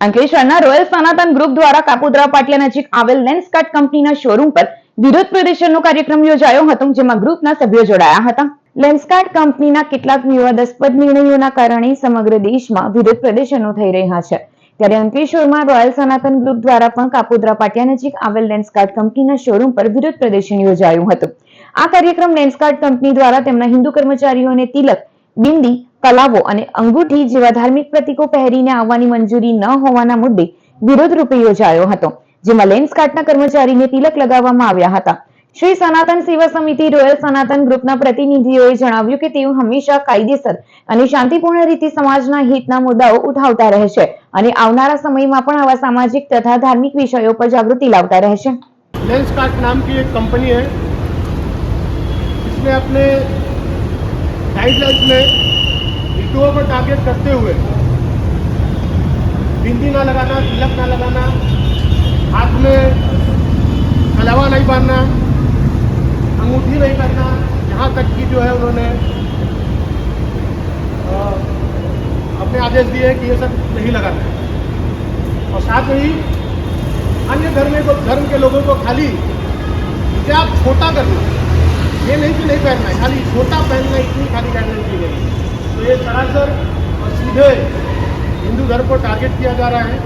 અંકલેશ્વરના રોયલ સનાતન ગ્રુપ દ્વારા કાપોદ્રા પાટિયા નજીક આવેલ લેન્સકાર્ટ કંપનીના શોરૂમ પર વિરોધ પ્રદર્શનનો કાર્યક્રમ યોજાયો હતો, જેમાં ગ્રુપના સભ્યો જોડાયા હતા. લેન્સકાર્ટ કંપનીના કેટલાક વિવાદાસ્પદ નિર્ણયોના કારણે સમગ્ર દેશમાં વિરોધ પ્રદર્શનો થઈ રહ્યા છે. ત્યારે અંકલેશ્વરમાં રોયલ સનાતન ગ્રુપ દ્વારા પણ કાપોદ્રા પાટિયા નજીક આવેલ લેન્સકાર્ટ કંપનીના શોરૂમ પર વિરોધ પ્રદર્શન યોજાયું હતું. આ કાર્યક્રમ લેન્સકાર્ટ કંપની દ્વારા તેમના હિન્દુ કર્મચારીઓને તિલક, બિંદી, કલાવો અને અંગૂઠી જેવા ધાર્મિક પ્રતીકો પહેરીને આવવાની મંજૂરી ન હોવાના મુદ્દે વિરોધ રૂપે યોજાયો હતો, જેમાં લેન્સકાર્ટના કર્મચારીને તિલક લગાવવામાં આવ્યા હતા. શ્રી સનાતન સેવા સમિતિ રોયલ સનાતન ગ્રુપના પ્રતિનિધિઓએ જણાવ્યું કે તેઓ હંમેશા કાયદેસર અને શાંતિપૂર્ણ રીતે સમાજના હિતના મુદ્દાઓ ઉઠાવતા રહેશે અને આવનારા સમયમાં પણ આવા સામાજિક તથા ધાર્મિક વિષયો પર જાગૃતિ લાવતા રહેશે. लेंसकार्ट नाम की एक कंपनी है, इसने अपने गाइडलाइंस में हीटुओं को टारगेट करते हुए बिंदी ना लगाना, तिलक ना लगाना, हाथ में कलावा नहीं बांधना, अंगूठी नहीं करना, यहाँ तक कि जो है उन्होंने अपने आदेश दिए कि ये सब नहीं लगाना है. और साथ ही अन्य धर्म के लोगों को खाली क्या छोटा करना, ये नहीं कि नहीं पहनना है, खाली छोटा पहनना, इतनी खाली गाइडलाइन दी गई. तो ये सरासर और सीधे हिंदू धर्म को टारगेट किया जा रहा है.